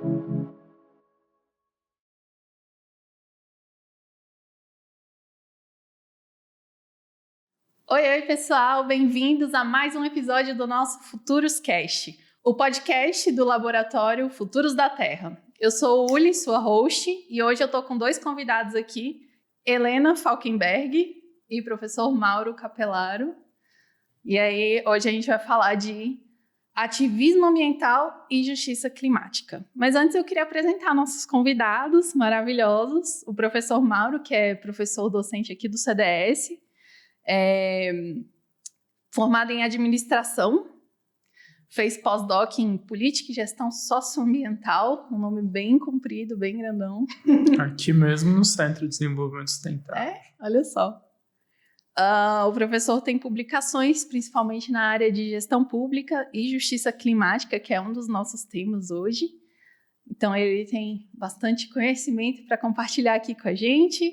Oi, pessoal, bem-vindos a mais um episódio do nosso Futuros Cast, o podcast do Laboratório Futuros da Terra. Eu sou Uli, sua host, e hoje eu estou com dois convidados aqui, Helena Falkenberg e professor Mauro Capelaro. E aí, hoje a gente vai falar de ativismo ambiental e justiça climática. Mas antes eu queria apresentar nossos convidados maravilhosos, o professor Mauro, que é professor docente aqui do CDS, formado em administração, fez pós-doc em política e gestão socioambiental, um nome bem comprido, bem grandão. Aqui mesmo no Centro de Desenvolvimento Sustentável. Olha só. O professor tem publicações, principalmente na área de gestão pública e justiça climática, que é um dos nossos temas hoje. Então, ele tem bastante conhecimento para compartilhar aqui com a gente.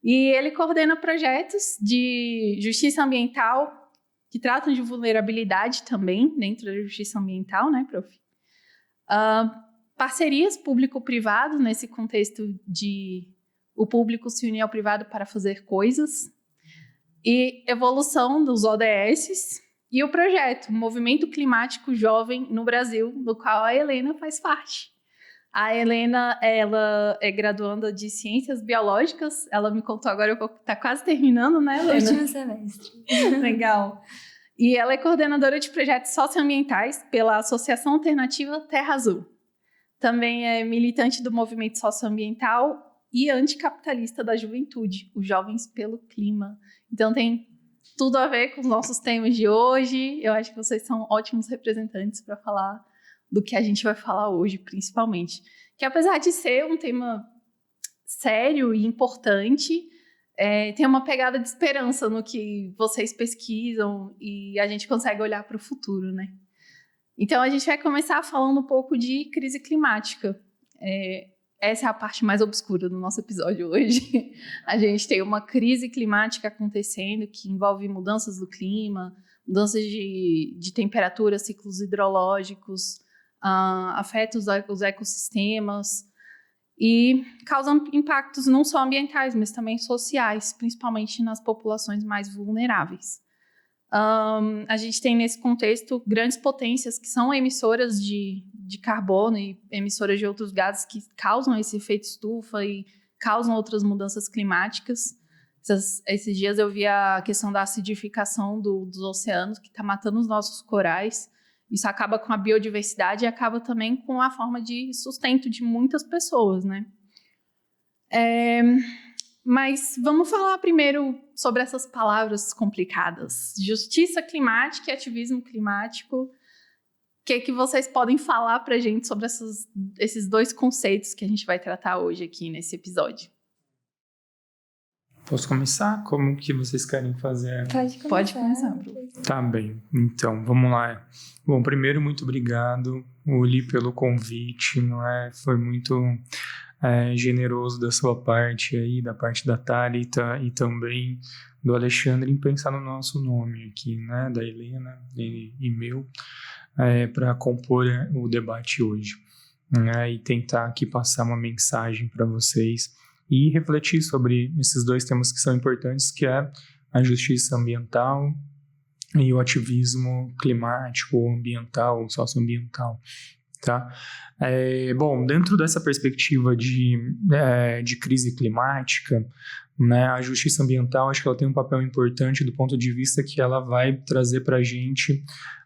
E ele coordena projetos de justiça ambiental que tratam de vulnerabilidade também, dentro da justiça ambiental, né, prof? Parcerias público-privado, nesse contexto de o público se unir ao privado para fazer coisas. E evolução dos ODS. E o projeto Movimento Climático Jovem no Brasil, do qual a Helena faz parte. A Helena, ela é graduanda de Ciências Biológicas. Ela me contou agora, está quase terminando, né, Helena? Último semestre. Legal. E ela é coordenadora de projetos socioambientais pela Associação Alternativa Terra Azul. Também é militante do movimento socioambiental e anticapitalista da juventude, os Jovens pelo Clima. Então tem tudo a ver com os nossos temas de hoje. Eu acho que vocês são ótimos representantes para falar do que a gente vai falar hoje, principalmente. Que apesar de ser um tema sério e importante, tem uma pegada de esperança no que vocês pesquisam e a gente consegue olhar para o futuro, né? Então, a gente vai começar falando um pouco de crise climática. Essa é a parte mais obscura do nosso episódio hoje. A gente tem uma crise climática acontecendo que envolve mudanças do clima, mudanças de temperatura, ciclos hidrológicos, afeta os ecossistemas e causam impactos não só ambientais, mas também sociais, principalmente nas populações mais vulneráveis. A gente tem nesse contexto grandes potências que são emissoras de carbono e emissoras de outros gases que causam esse efeito estufa e causam outras mudanças climáticas. Esses dias eu vi a questão da acidificação dos oceanos, que está matando os nossos corais. Isso acaba com a biodiversidade e acaba também com a forma de sustento de muitas pessoas, né? Mas vamos falar primeiro sobre essas palavras complicadas. Justiça climática e ativismo climático. O que vocês podem falar para a gente sobre esses dois conceitos que a gente vai tratar hoje aqui nesse episódio? Posso começar? Como que vocês querem fazer? Pode começar, Bruno. Tá bem, então, vamos lá. Bom, primeiro, muito obrigado, Uli, pelo convite, não é? Foi muito generoso da sua parte aí, da parte da Thalita e também do Alexandre em pensar no nosso nome aqui, né? Da Helena e meu, para compor o debate hoje, né? E tentar aqui passar uma mensagem para vocês e refletir sobre esses dois temas que são importantes, que é a justiça ambiental e o ativismo climático, ou ambiental, ou socioambiental, tá? Bom, dentro dessa perspectiva de crise climática, né, a justiça ambiental, acho que ela tem um papel importante do ponto de vista que ela vai trazer para a gente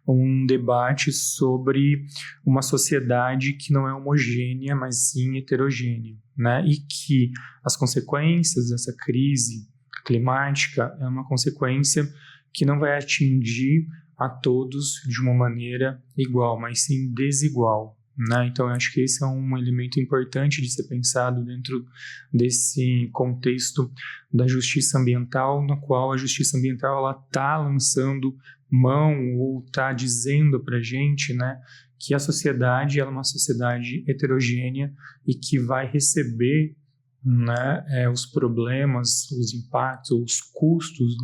um debate sobre uma sociedade que não é homogênea, mas sim heterogênea, né? E que as consequências dessa crise climática é uma consequência que não vai atingir a todos de uma maneira igual, mas sim desigual, né? Então, eu acho que esse é um elemento importante de ser pensado dentro desse contexto da justiça ambiental, no qual a justiça ambiental está lançando mão ou está dizendo para a gente, né, que a sociedade ela é uma sociedade heterogênea e que vai receber, né, os problemas, os impactos, os custos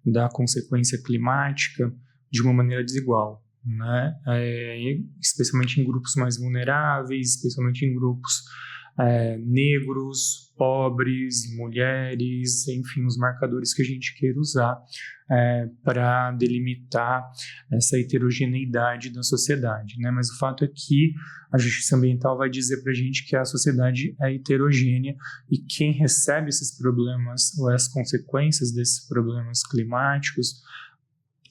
da consequência climática de uma maneira desigual, né? Especialmente em grupos mais vulneráveis, especialmente em grupos negros, pobres, mulheres, enfim, os marcadores que a gente queira usar para delimitar essa heterogeneidade da sociedade, né? Mas o fato é que a justiça ambiental vai dizer para a gente que a sociedade é heterogênea e quem recebe esses problemas ou as consequências desses problemas climáticos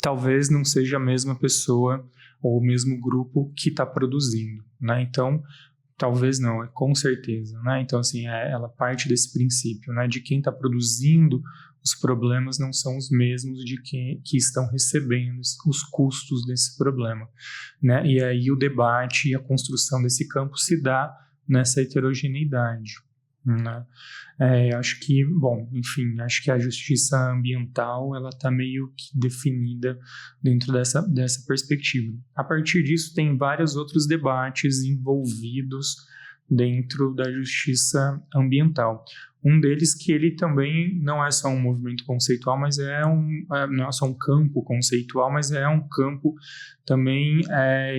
talvez não seja a mesma pessoa ou o mesmo grupo que está produzindo, né? Então, talvez não, com certeza, né? Então, assim, ela parte desse princípio, né? De quem está produzindo os problemas não são os mesmos de quem que estão recebendo os custos desse problema, né? E aí o debate e a construção desse campo se dá nessa heterogeneidade, né? Acho que, bom, enfim, acho que a justiça ambiental ela está meio que definida dentro dessa perspectiva. A partir disso, tem vários outros debates envolvidos dentro da justiça ambiental. Um deles que ele também não é só um movimento conceitual, mas não é só um campo conceitual, mas é um campo também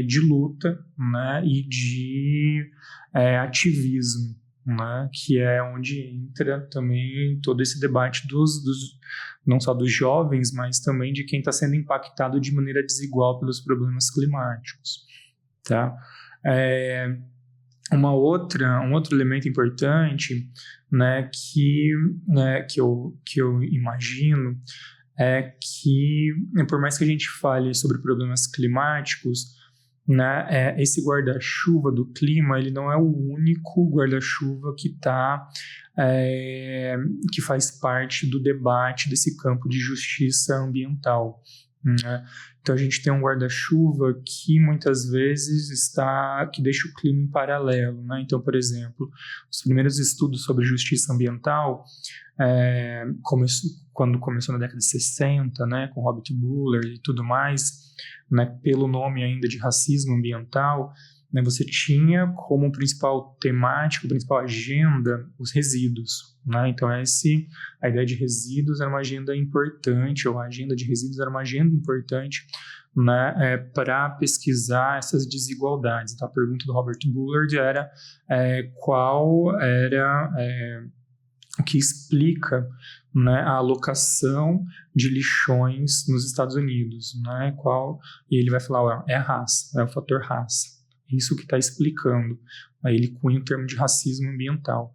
de luta, né, e de ativismo, né, que é onde entra também todo esse debate não só dos jovens, mas também de quem está sendo impactado de maneira desigual pelos problemas climáticos, tá? Um outro elemento importante, né, que eu imagino é que, por mais que a gente fale sobre problemas climáticos, né, esse guarda-chuva do clima, ele não é o único guarda-chuva que faz parte do debate desse campo de justiça ambiental, né? Então a gente tem um guarda-chuva que muitas vezes que deixa o clima em paralelo, né? Então, por exemplo, os primeiros estudos sobre justiça ambiental, quando começou na década de 60, né, com Robert Buller e tudo mais, né, pelo nome ainda de racismo ambiental, né, você tinha como principal temática, principal agenda, os resíduos, né? Então a ideia de resíduos era uma agenda importante, ou a agenda de resíduos era uma agenda importante, né, para pesquisar essas desigualdades. Então a pergunta do Robert Bullard era qual era o que explica, né, a alocação de lixões nos Estados Unidos, né? E ele vai falar, é a raça, é o fator raça. Isso que está explicando. Aí ele cunha o termo de racismo ambiental,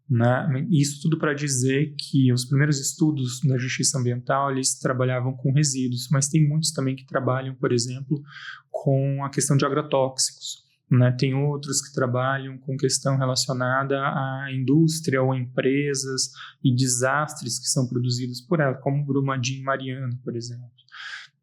né? Isso tudo para dizer que os primeiros estudos da justiça ambiental, eles trabalhavam com resíduos, mas tem muitos também que trabalham, por exemplo, com a questão de agrotóxicos, né? Tem outros que trabalham com questão relacionada à indústria ou empresas e desastres que são produzidos por ela, como Brumadinho e Mariana, por exemplo,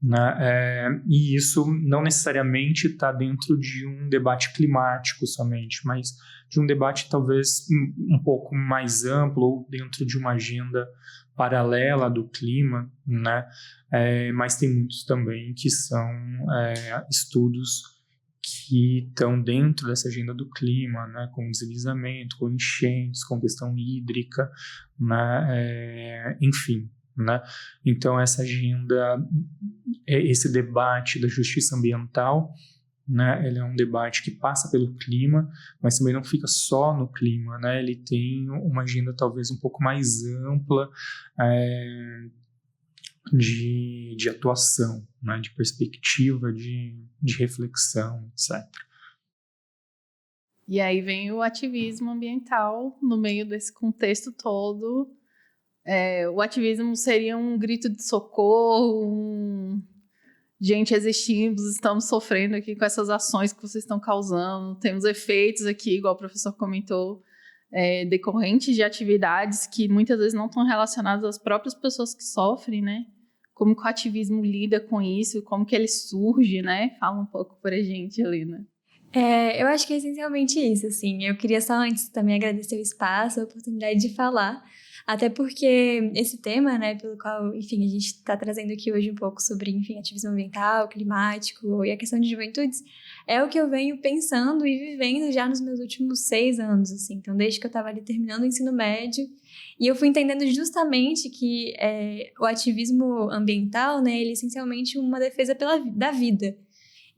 né? E isso não necessariamente está dentro de um debate climático somente, mas de um debate talvez um pouco mais amplo ou dentro de uma agenda paralela do clima, né? Mas tem muitos também que são estudos que estão dentro dessa agenda do clima, né, com deslizamento, com enchentes, com questão hídrica, né, enfim, né? Então essa agenda, esse debate da justiça ambiental, né, ele é um debate que passa pelo clima, mas também não fica só no clima, né? Ele tem uma agenda talvez um pouco mais ampla, de atuação, né, de perspectiva, de reflexão, etc. E aí vem o ativismo ambiental no meio desse contexto todo. O ativismo seria um grito de socorro, gente, existimos, estamos sofrendo aqui com essas ações que vocês estão causando, temos efeitos aqui, igual o professor comentou, decorrentes de atividades que muitas vezes não estão relacionadas às próprias pessoas que sofrem, né? Como que o ativismo lida com isso, como que ele surge, né? Fala um pouco pra gente, Helena. Eu acho que é essencialmente isso, assim. Eu queria só antes também agradecer o espaço, a oportunidade de falar, até porque esse tema, né, pelo qual, enfim, a gente está trazendo aqui hoje um pouco sobre, enfim, ativismo ambiental, climático e a questão de juventudes, é o que eu venho pensando e vivendo já nos meus últimos 6 anos, assim. Então, desde que eu estava ali terminando o ensino médio, e eu fui entendendo justamente que o ativismo ambiental, né, ele é essencialmente uma defesa da vida.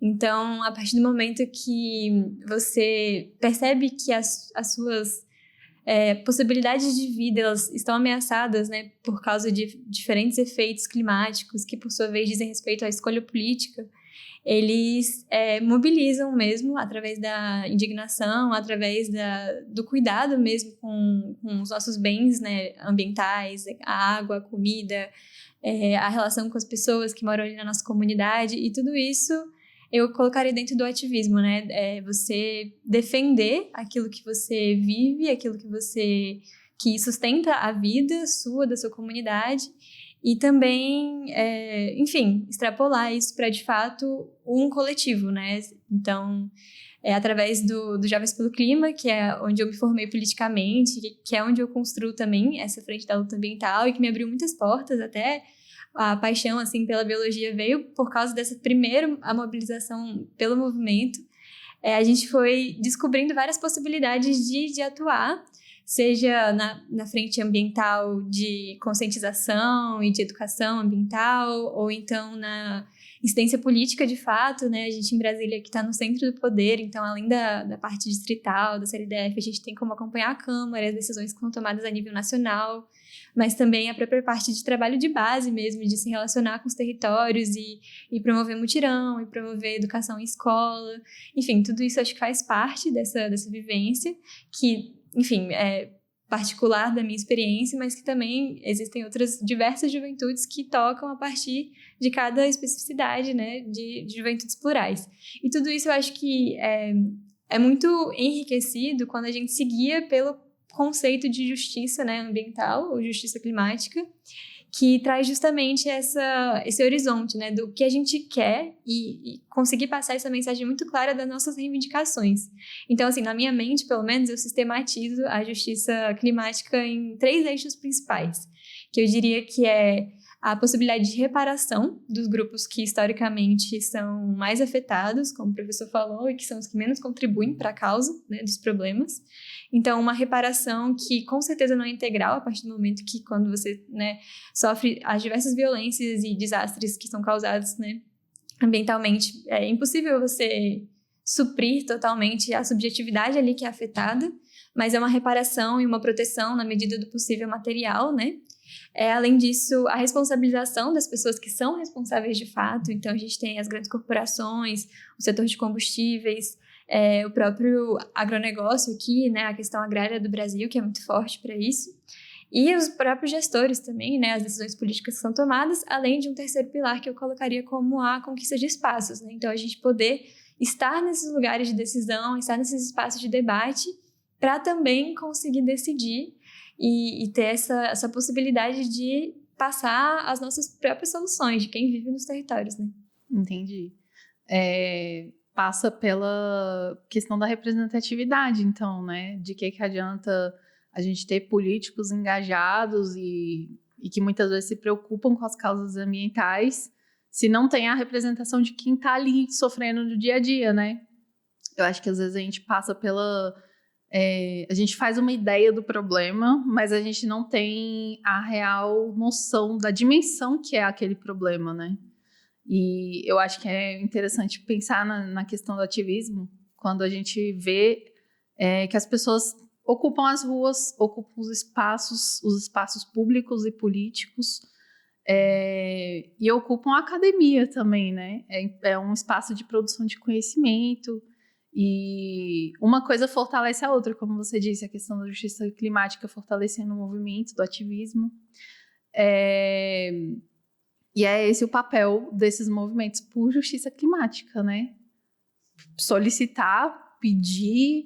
Então, a partir do momento que você percebe que as suas possibilidades de vida elas estão ameaçadas, né, por causa de diferentes efeitos climáticos que, por sua vez, dizem respeito à escolha política, eles mobilizam mesmo através da indignação, através do cuidado mesmo com os nossos bens, né, ambientais, a água, a comida, a relação com as pessoas que moram ali na nossa comunidade, e tudo isso eu colocaria dentro do ativismo, né? Você defender aquilo que você vive, aquilo que sustenta a vida sua, da sua comunidade, e também, enfim, extrapolar isso para, de fato, um coletivo, né? Então, através do Jovens pelo Clima, que é onde eu me formei politicamente, que é onde eu construo também essa frente da luta ambiental e que me abriu muitas portas, até a paixão assim, pela biologia veio por causa dessa primeira a mobilização pelo movimento. A gente foi descobrindo várias possibilidades de atuar, seja na frente ambiental de conscientização e de educação ambiental, ou então na incidência política de fato, né? A gente em Brasília que está no centro do poder, então além da parte distrital, da CLDF, a gente tem como acompanhar a Câmara, as decisões que são tomadas a nível nacional, mas também a própria parte de trabalho de base mesmo, de se relacionar com os territórios e promover mutirão, e promover educação em escola. Enfim, tudo isso acho que faz parte dessa vivência, que, enfim, é particular da minha experiência, mas que também existem outras diversas juventudes que tocam a partir de cada especificidade, né, de juventudes plurais. E tudo isso eu acho que é muito enriquecido quando a gente se guia pelo conceito de justiça, né, ambiental ou justiça climática, que traz justamente esse horizonte, né, do que a gente quer e conseguir passar essa mensagem muito clara das nossas reivindicações. Então, assim, na minha mente, pelo menos, eu sistematizo a justiça climática em 3 eixos principais, que eu diria que é a possibilidade de reparação dos grupos que historicamente são mais afetados, como o professor falou, e que são os que menos contribuem para a causa, né, dos problemas. Então, uma reparação que com certeza não é integral a partir do momento que quando você, né, sofre as diversas violências e desastres que são causados, né, ambientalmente, é impossível você suprir totalmente a subjetividade ali que é afetada, mas é uma reparação e uma proteção na medida do possível material, né? Além disso, a responsabilização das pessoas que são responsáveis de fato. Então, a gente tem as grandes corporações, o setor de combustíveis, o próprio agronegócio aqui, né, a questão agrária do Brasil, que é muito forte para isso, e os próprios gestores também, né, as decisões políticas que são tomadas, além de um terceiro pilar que eu colocaria como a conquista de espaços, né? Então, a gente poder estar nesses lugares de decisão, estar nesses espaços de debate, para também conseguir decidir e ter essa possibilidade de passar as nossas próprias soluções de quem vive nos territórios, né? Entendi. Passa pela questão da representatividade, então, né? De que adianta a gente ter políticos engajados e que muitas vezes se preocupam com as causas ambientais se não tem a representação de quem está ali sofrendo no dia a dia, né? Eu acho que às vezes a gente passa pela... a gente faz uma ideia do problema, mas a gente não tem a real noção da dimensão que é aquele problema, né? E eu acho que é interessante pensar na questão do ativismo, quando a gente vê que as pessoas ocupam as ruas, ocupam os espaços públicos e políticos, e ocupam a academia também, né? É um espaço de produção de conhecimento, e uma coisa fortalece a outra, como você disse, a questão da justiça climática fortalecendo o movimento do ativismo. E é esse o papel desses movimentos por justiça climática, né? Solicitar, pedir,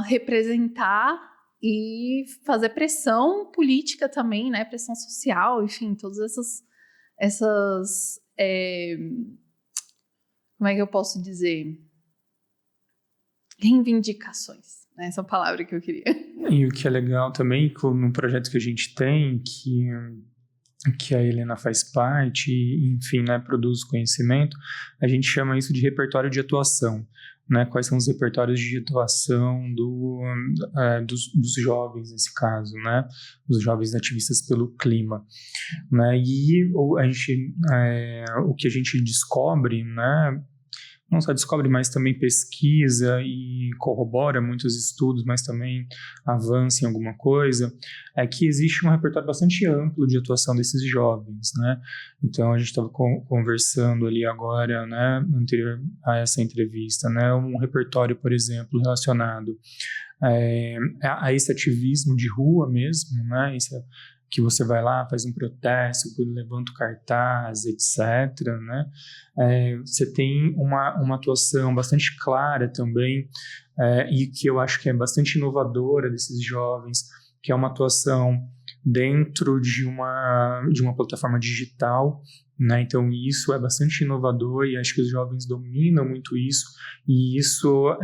representar e fazer pressão política também, né? Pressão social, enfim, todas essas como é que eu posso dizer? Reivindicações, né? Essa é a palavra que eu queria. E o que é legal também, no projeto que a gente tem, que a Helena faz parte, e, enfim, né, produz conhecimento, a gente chama isso de repertório de atuação, né? Quais são os repertórios de atuação dos jovens, nesse caso, né? Os jovens ativistas pelo clima, né? E o que a gente descobre, né, não só descobre, mas também pesquisa e corrobora muitos estudos, mas também avança em alguma coisa, é que existe um repertório bastante amplo de atuação desses jovens, né? Então, a gente estava conversando ali agora, né, anterior a essa entrevista, né, um repertório, por exemplo, relacionado a esse ativismo de rua mesmo, né, que você vai lá, faz um protesto, levanta o cartaz, etc., né? Você tem uma atuação bastante clara também, e que eu acho que é bastante inovadora desses jovens, que é uma atuação dentro de uma plataforma digital, né? Então isso é bastante inovador e acho que os jovens dominam muito isso, e isso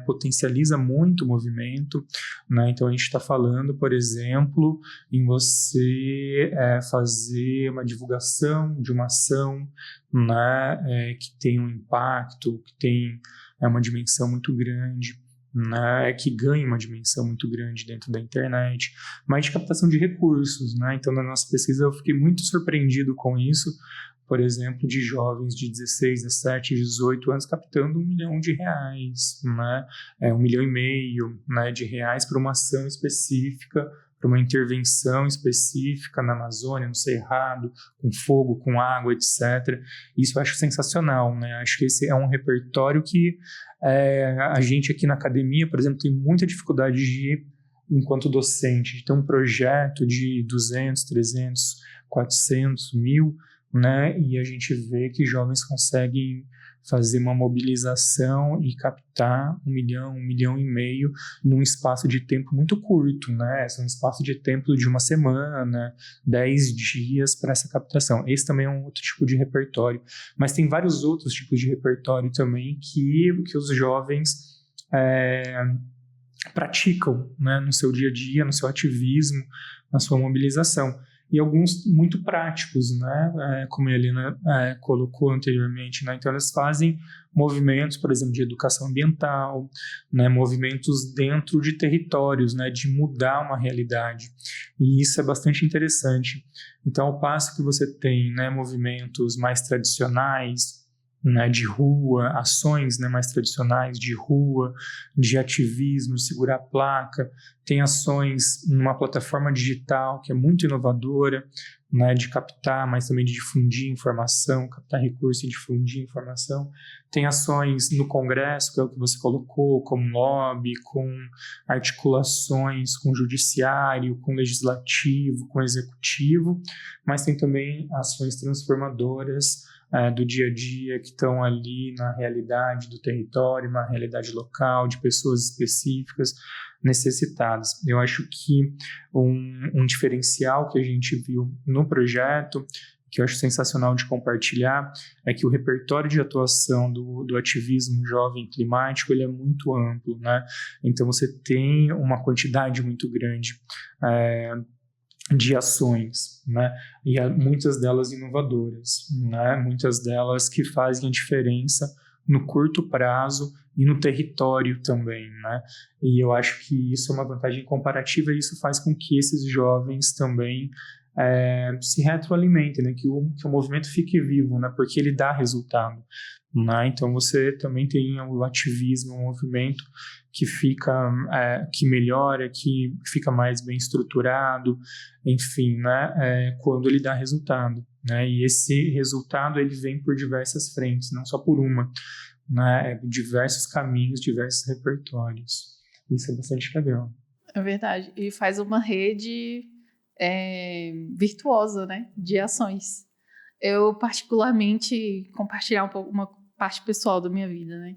potencializa muito o movimento, né? Então a gente está falando, por exemplo, em você fazer uma divulgação de uma ação, né? Que tem um impacto, que tem uma dimensão muito grande, né, que ganha uma dimensão muito grande dentro da internet, mas de captação de recursos, né? Então, na nossa pesquisa, eu fiquei muito surpreendido com isso, por exemplo, de jovens de 16, 17, 18 anos captando R$1 milhão, né? 1,5 milhão, né, de reais para uma ação específica, para uma intervenção específica na Amazônia, no Cerrado, com fogo, com água, etc. Isso eu acho sensacional, né? Acho que esse é um repertório que a gente aqui na academia, por exemplo, tem muita dificuldade de, enquanto docente, de ter um projeto de 200, 300, 400, 1.000, né? E a gente vê que jovens conseguem fazer uma mobilização e captar 1 milhão, 1,5 milhão num espaço de tempo muito curto, né? É um espaço de tempo de uma semana, 10 dias para essa captação. Esse também é um outro tipo de repertório. Mas tem vários outros tipos de repertório também que os jovens praticam, né? No seu dia a dia, no seu ativismo, na sua mobilização. E alguns muito práticos, né? Como a Helena colocou anteriormente, né? Então elas fazem movimentos, por exemplo, de educação ambiental, né? Movimentos dentro de territórios, né? De mudar uma realidade. E isso é bastante interessante. Então, ao passo que você tem, né, movimentos mais tradicionais, né, de rua, ações, né, mais tradicionais de rua, de ativismo, segurar a placa, tem ações numa plataforma digital que é muito inovadora, né, de captar, mas também de difundir informação, captar recursos e difundir informação. Tem ações no Congresso, que é o que você colocou, como lobby, com articulações com o judiciário, com o legislativo, com o executivo, mas tem também ações transformadoras do dia a dia, que estão ali na realidade do território, na realidade local, de pessoas específicas necessitadas. Eu acho que um diferencial que a gente viu no projeto, que eu acho sensacional de compartilhar, é que o repertório de atuação do ativismo jovem climático ele é muito amplo, né? Então você tem uma quantidade muito grande de ações, né? E muitas delas inovadoras, né? Muitas delas que fazem a diferença no curto prazo e no território também, né? E eu acho que isso é uma vantagem comparativa e isso faz com que esses jovens também se retroalimentem, né? Que o movimento fique vivo, né? Porque ele dá resultado, né? Então você também tem o ativismo, o movimento que fica, que melhora, que fica mais bem estruturado, enfim, né? Quando ele dá resultado, né? E esse resultado ele vem por diversas frentes, não só por uma, né? Diversos caminhos, diversos repertórios. Isso é bastante legal. É verdade. E faz uma rede virtuosa, né? De ações. Eu, particularmente, compartilhar um pouco uma parte pessoal da minha vida, né?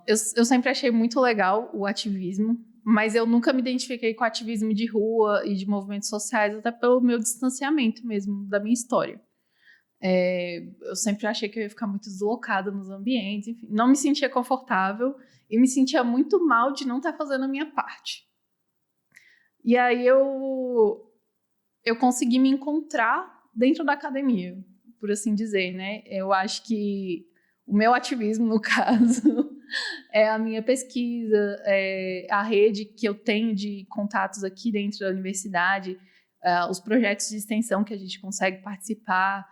Eu sempre achei muito legal o ativismo, mas eu nunca me identifiquei com ativismo de rua e de movimentos sociais, até pelo meu distanciamento mesmo da minha história. Eu sempre achei que eu ia ficar muito deslocada nos ambientes, enfim, não me sentia confortável e me sentia muito mal de não estar fazendo a minha parte. E aí eu consegui me encontrar dentro da academia, por assim dizer, né? Eu acho que o meu ativismo, no caso, é a minha pesquisa, a rede que eu tenho de contatos aqui dentro da universidade, os projetos de extensão que a gente consegue participar,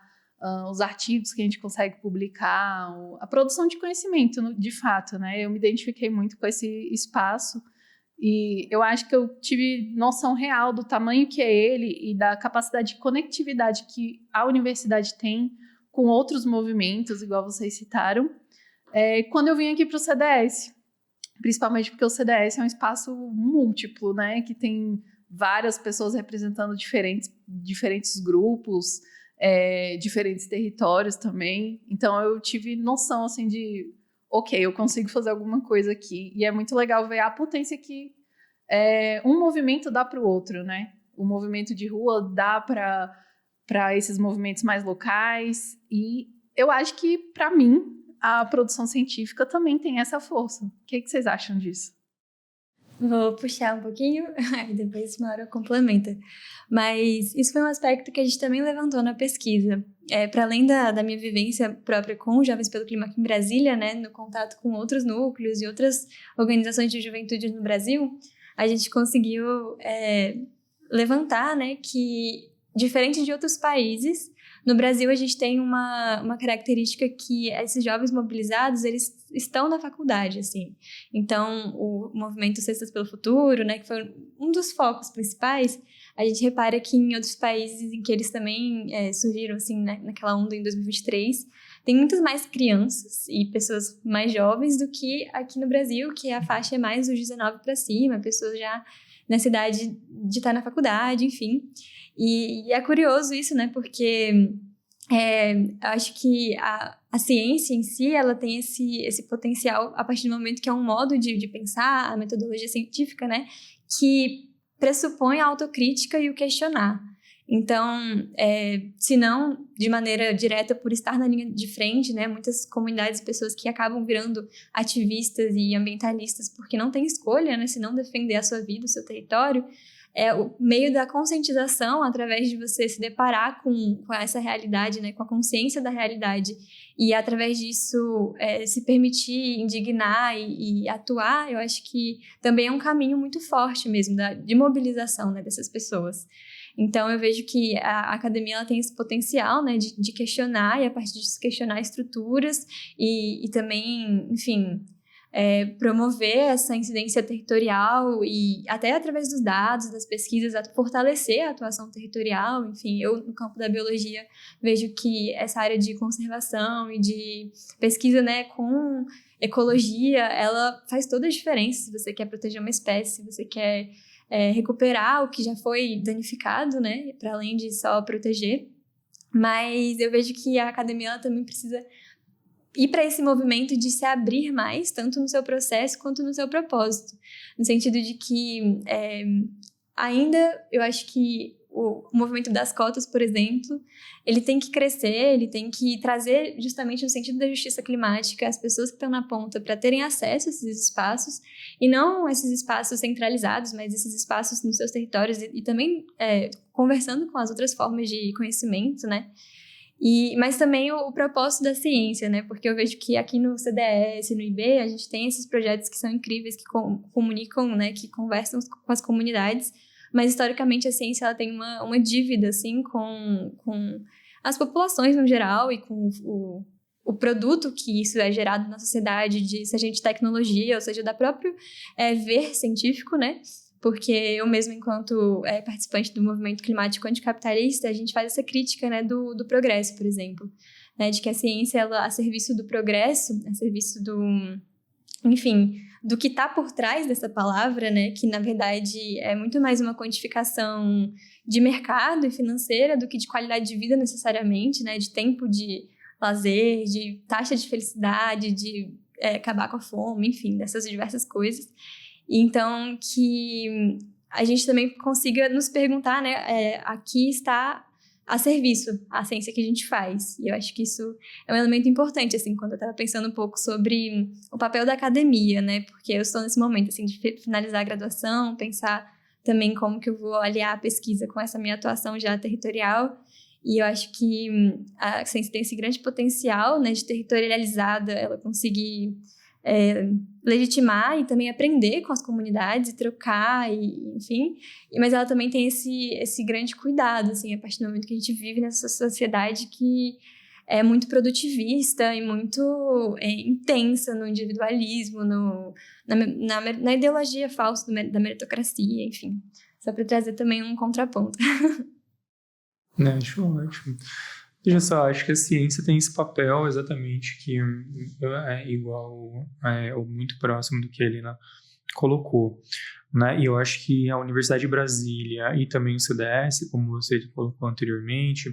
os artigos que a gente consegue publicar, a produção de conhecimento, de fato, né? Eu me identifiquei muito com esse espaço e eu acho que eu tive noção real do tamanho que é ele e da capacidade de conectividade que a universidade tem com outros movimentos, igual vocês citaram, quando eu vim aqui para o CDS, principalmente porque o CDS é um espaço múltiplo, né? Que tem várias pessoas representando diferentes grupos, diferentes territórios também. Então eu tive noção assim de, ok, eu consigo fazer alguma coisa aqui. E é muito legal ver a potência que um movimento dá para o outro, né? O movimento de rua dá para esses movimentos mais locais. E eu acho que, para mim, a produção científica também tem essa força. O que vocês acham disso? Vou puxar um pouquinho, e depois uma hora complementa. Mas isso foi um aspecto que a gente também levantou na pesquisa. Para além da minha vivência própria com Jovens pelo Clima aqui em Brasília, né, no contato com outros núcleos e outras organizações de juventude no Brasil, a gente conseguiu levantar, né, que, diferente de outros países, no Brasil a gente tem uma característica que esses jovens mobilizados, eles estão na faculdade, assim. Então, o movimento Cestas pelo Futuro, né, que foi um dos focos principais, a gente repara que em outros países em que eles também surgiram, assim, né, naquela onda em 2023, tem muitas mais crianças e pessoas mais jovens do que aqui no Brasil, que a faixa é mais dos 19 para cima, pessoas já nessa idade de estar na faculdade, enfim. E é curioso isso, né? Porque acho que a ciência em si, ela tem esse potencial a partir do momento que é um modo de pensar a metodologia científica, né? Que pressupõe a autocrítica e o questionar. Então, se não de maneira direta por estar na linha de frente, né? Muitas comunidades, pessoas que acabam virando ativistas e ambientalistas porque não têm escolha, né? Se não defender a sua vida, o seu território, o meio da conscientização, através de você se deparar com essa realidade, né, com a consciência da realidade, e através disso se permitir indignar e atuar, eu acho que também é um caminho muito forte mesmo de mobilização, né, dessas pessoas. Então, eu vejo que a academia ela tem esse potencial, né, de questionar, e a partir disso questionar estruturas e também, enfim, promover essa incidência territorial e até através dos dados, das pesquisas, fortalecer a atuação territorial. Enfim, eu no campo da biologia vejo que essa área de conservação e de pesquisa, né, com ecologia, ela faz toda a diferença se você quer proteger uma espécie, se você quer recuperar o que já foi danificado, né, para além de só proteger. Mas eu vejo que a academia ela também precisa ir para esse movimento de se abrir mais, tanto no seu processo quanto no seu propósito. No sentido de que ainda eu acho que o movimento das cotas, por exemplo, ele tem que crescer, ele tem que trazer justamente no sentido da justiça climática as pessoas que estão na ponta para terem acesso a esses espaços, e não esses espaços centralizados, mas esses espaços nos seus territórios e também conversando com as outras formas de conhecimento, né? Mas também o propósito da ciência, né? Porque eu vejo que aqui no CDS, no IB, a gente tem esses projetos que são incríveis, que comunicam, né? Que conversam com as comunidades, mas historicamente a ciência ela tem uma dívida, assim, com as populações no geral e com o produto que isso é gerado na sociedade, seja de tecnologia, ou seja, da próprio ver científico, né? Porque eu mesmo, enquanto participante do movimento climático anticapitalista, a gente faz essa crítica, né, do progresso, por exemplo, né, de que a ciência, ela, a serviço do progresso, a serviço enfim, do que está por trás dessa palavra, né, que na verdade é muito mais uma quantificação de mercado e financeira do que de qualidade de vida necessariamente, né, de tempo de lazer, de taxa de felicidade, de acabar com a fome, enfim, dessas diversas coisas. Então, que a gente também consiga nos perguntar, né, aqui está a serviço a ciência que a gente faz. E eu acho que isso é um elemento importante, assim, quando eu estava pensando um pouco sobre o papel da academia, né, porque eu estou nesse momento, assim, de finalizar a graduação, pensar também como que eu vou aliar a pesquisa com essa minha atuação já territorial. E eu acho que a ciência tem esse grande potencial, né, de territorializada, ela conseguir legitimar e também aprender com as comunidades e trocar, e, enfim. Mas ela também tem esse grande cuidado, assim, a partir do momento que a gente vive nessa sociedade que é muito produtivista e muito intensa no individualismo, na ideologia falsa da meritocracia, enfim. Só para trazer também um contraponto. Acho ótimo. Veja só, acho que a ciência tem esse papel exatamente que é igual, ou muito próximo do que a Helena colocou, né? E eu acho que a Universidade de Brasília e também o CDS, como você colocou anteriormente,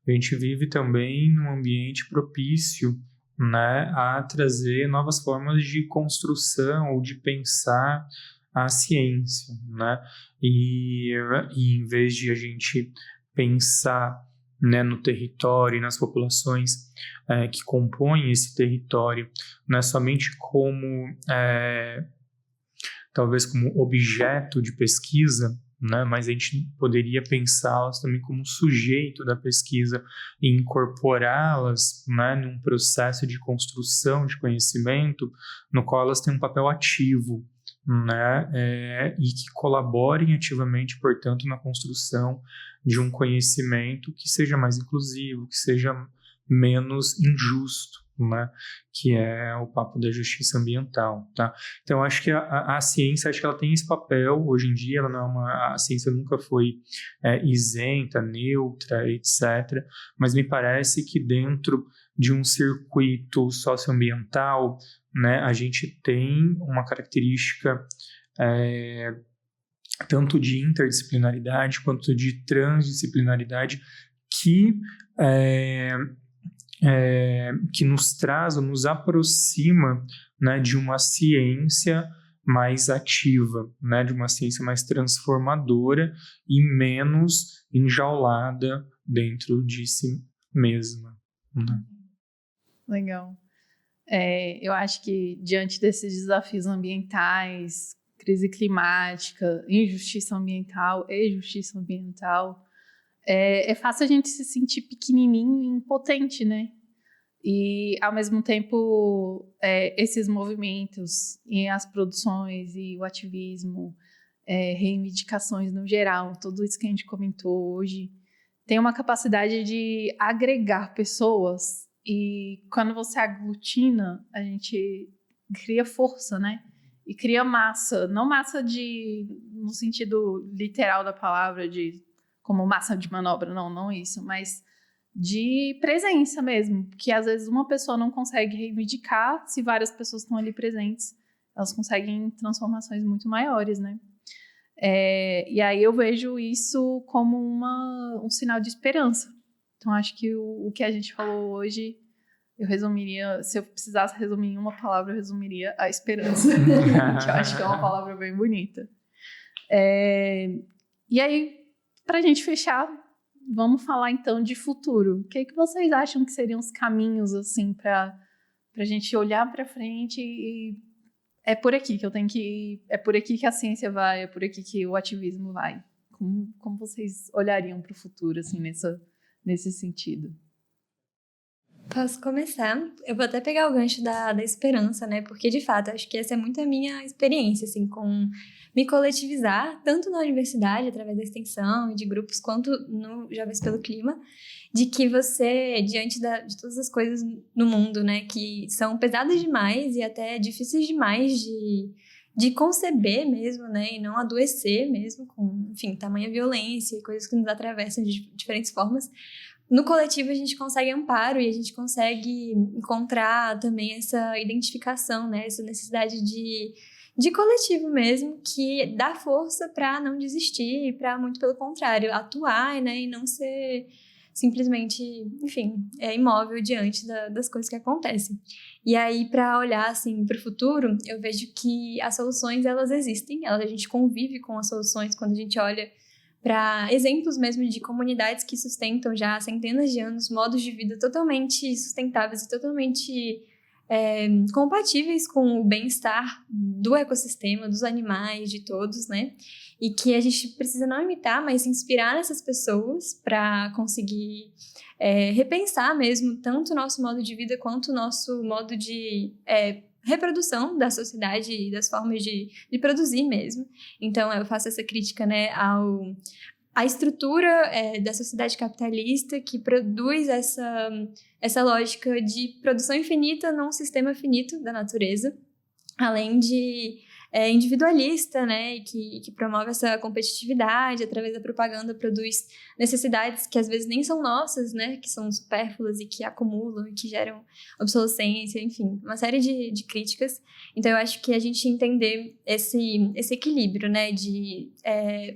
a gente vive também num ambiente propício, né, a trazer novas formas de construção ou de pensar a ciência, né? E em vez de a gente pensar, né, no território e nas populações que compõem esse território, não é somente como talvez como objeto de pesquisa, né, mas a gente poderia pensá-las também como sujeito da pesquisa e incorporá-las, né, num processo de construção de conhecimento no qual elas têm um papel ativo, né, e que colaborem ativamente, portanto, na construção de um conhecimento que seja mais inclusivo, que seja menos injusto, né, que é o papo da justiça ambiental, tá? Então, acho que a ciência, acho que ela tem esse papel, hoje em dia, ela não é a ciência nunca foi isenta, neutra, etc., mas me parece que dentro de um circuito socioambiental, né, a gente tem uma característica tanto de interdisciplinaridade quanto de transdisciplinaridade que nos traz ou nos aproxima, né, de uma ciência mais ativa, né, de uma ciência mais transformadora e menos enjaulada dentro de si mesma, né? Legal. Eu acho que diante desses desafios ambientais, crise climática, injustiça ambiental e justiça ambiental, é fácil a gente se sentir pequenininho e impotente, né? E, ao mesmo tempo, esses movimentos e as produções e o ativismo, reivindicações no geral, tudo isso que a gente comentou hoje, tem uma capacidade de agregar pessoas. E quando você aglutina, a gente cria força, né? E cria massa, não massa no sentido literal da palavra, como massa de manobra, não isso, mas de presença mesmo, porque às vezes uma pessoa não consegue reivindicar, se várias pessoas estão ali presentes, elas conseguem transformações muito maiores, né? E aí eu vejo isso como um sinal de esperança. Então acho que o que a gente falou hoje, eu resumiria, se eu precisasse resumir em uma palavra, eu resumiria a esperança, que eu acho que é uma palavra bem bonita. E aí, pra gente fechar, vamos falar então de futuro. O que vocês acham que seriam os caminhos, assim, pra gente olhar pra frente e é por aqui que eu tenho que ir, é por aqui que a ciência vai, é por aqui que o ativismo vai. Como vocês olhariam pro futuro, assim, nesse sentido? Posso começar? Eu vou até pegar o gancho da esperança, né? Porque, de fato, acho que essa é muito a minha experiência, assim, com me coletivizar, tanto na universidade, através da extensão e de grupos, quanto no Jovens pelo Clima, de que você, diante de todas as coisas no mundo, né, que são pesadas demais e até difíceis demais de conceber mesmo, né, e não adoecer mesmo com, enfim, tamanha violência e coisas que nos atravessam de diferentes formas, no coletivo a gente consegue amparo e a gente consegue encontrar também essa identificação, né, essa necessidade de coletivo mesmo, que dá força para não desistir, para, muito pelo contrário, atuar, né, e não ser simplesmente, enfim, imóvel diante das coisas que acontecem. E aí, para olhar, assim, para o futuro, eu vejo que as soluções, elas existem, a gente convive com as soluções quando a gente olha para exemplos mesmo de comunidades que sustentam já há centenas de anos modos de vida totalmente sustentáveis e totalmente compatíveis com o bem-estar do ecossistema, dos animais, de todos, né? E que a gente precisa não imitar, mas se inspirar nessas pessoas para conseguir repensar mesmo tanto o nosso modo de vida quanto o nosso modo de reprodução da sociedade e das formas de produzir mesmo. Então, eu faço essa crítica, né, à estrutura da sociedade capitalista que produz essa lógica de produção infinita num sistema finito da natureza, além de individualista, né, e que promove essa competitividade através da propaganda, produz necessidades que às vezes nem são nossas, né, que são supérfluas e que acumulam e que geram obsolescência, enfim, uma série de críticas. Então eu acho que a gente entender esse equilíbrio, né, de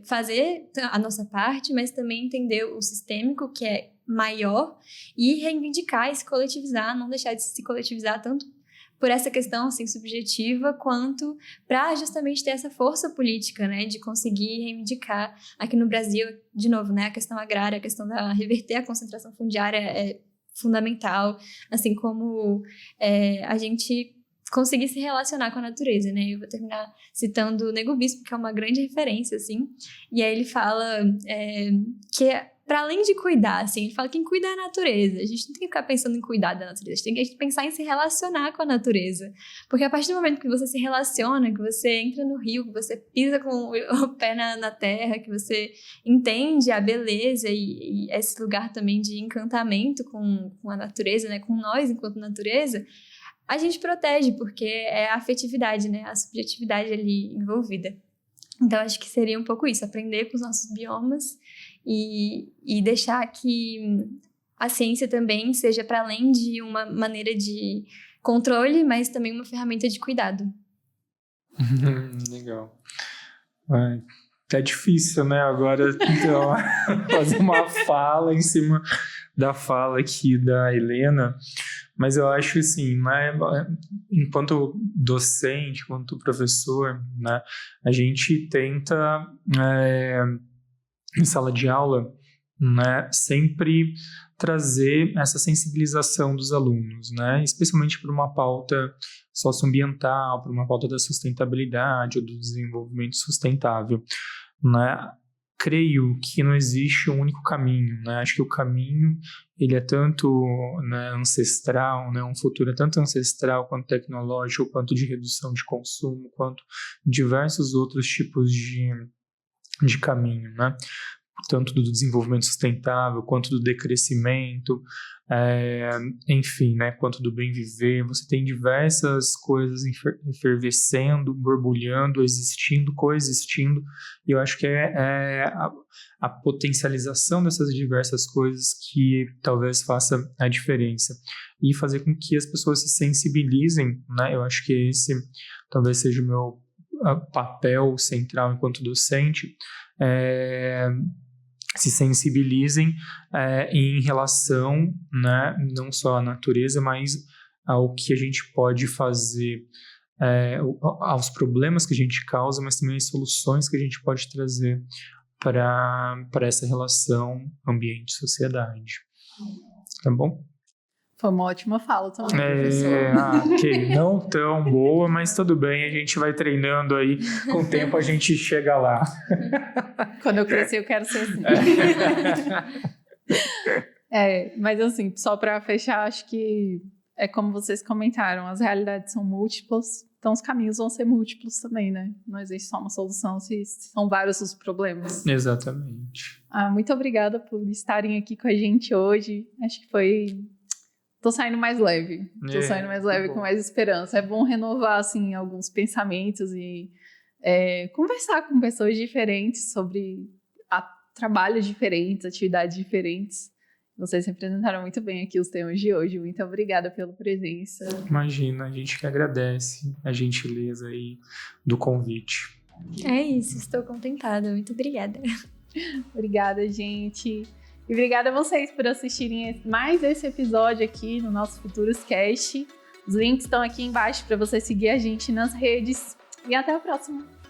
fazer a nossa parte, mas também entender o sistêmico, que é maior, e reivindicar e se coletivizar, não deixar de se coletivizar tanto por essa questão assim, subjetiva, quanto para justamente ter essa força política, né, de conseguir reivindicar aqui no Brasil, de novo, né, a questão agrária, a questão da reverter a concentração fundiária é fundamental, assim como a gente conseguir se relacionar com a natureza, né, eu vou terminar citando o Nego Bispo, que é uma grande referência, assim, e aí ele fala que para além de cuidar, assim, ele fala que quem cuida é a natureza. A gente não tem que ficar pensando em cuidar da natureza, a gente tem que pensar em se relacionar com a natureza. Porque a partir do momento que você se relaciona, que você entra no rio, que você pisa com o pé na terra, que você entende a beleza e esse lugar também de encantamento com a natureza, né, com nós enquanto natureza, a gente protege, porque é a afetividade, né, a subjetividade ali envolvida. Então, acho que seria um pouco isso, aprender com os nossos biomas e deixar que a ciência também seja para além de uma maneira de controle, mas também uma ferramenta de cuidado. Legal. Tá difícil, né? Agora, então, fazer uma fala em cima da fala aqui da Helena, mas eu acho assim, né, enquanto docente, enquanto professor, né, a gente tenta, em sala de aula, né, sempre trazer essa sensibilização dos alunos, né, especialmente para uma pauta socioambiental, para uma pauta da sustentabilidade ou do desenvolvimento sustentável, né. Creio que não existe um único caminho, né? Acho que o caminho, ele é tanto, né, ancestral, né? Um futuro é tanto ancestral quanto tecnológico, quanto de redução de consumo, quanto diversos outros tipos de caminho, né? Tanto do desenvolvimento sustentável, quanto do decrescimento, enfim, né, quanto do bem viver. Você tem diversas coisas efervescendo, borbulhando, existindo, coexistindo, e eu acho que é a potencialização dessas diversas coisas que talvez faça a diferença, e fazer com que as pessoas se sensibilizem, né, eu acho que esse talvez seja o meu papel central enquanto docente, se sensibilizem em relação, né, não só à natureza, mas ao que a gente pode fazer, aos problemas que a gente causa, mas também às soluções que a gente pode trazer para essa relação ambiente-sociedade. Tá bom? Foi uma ótima fala também, professor. Ok, não tão boa, mas tudo bem, a gente vai treinando aí, com o tempo a gente chega lá. Quando eu crescer, eu quero ser assim. Mas assim, só para fechar, acho que é como vocês comentaram, as realidades são múltiplas, então os caminhos vão ser múltiplos também, né? Não existe só uma solução, se são vários os problemas. Exatamente. Muito obrigada por estarem aqui com a gente hoje. Acho que foi... Tô saindo mais leve. Com mais esperança. É bom renovar, assim, alguns pensamentos e conversar com pessoas diferentes sobre trabalhos diferentes, atividades diferentes. Vocês representaram muito bem aqui os temas de hoje. Muito obrigada pela presença. Imagina, a gente que agradece a gentileza aí do convite. É isso, estou contentada. Muito obrigada. Obrigada, gente. E obrigada a vocês por assistirem mais esse episódio aqui no nosso Futuros Cast. Os links estão aqui embaixo para você seguir a gente nas redes. E até a próxima!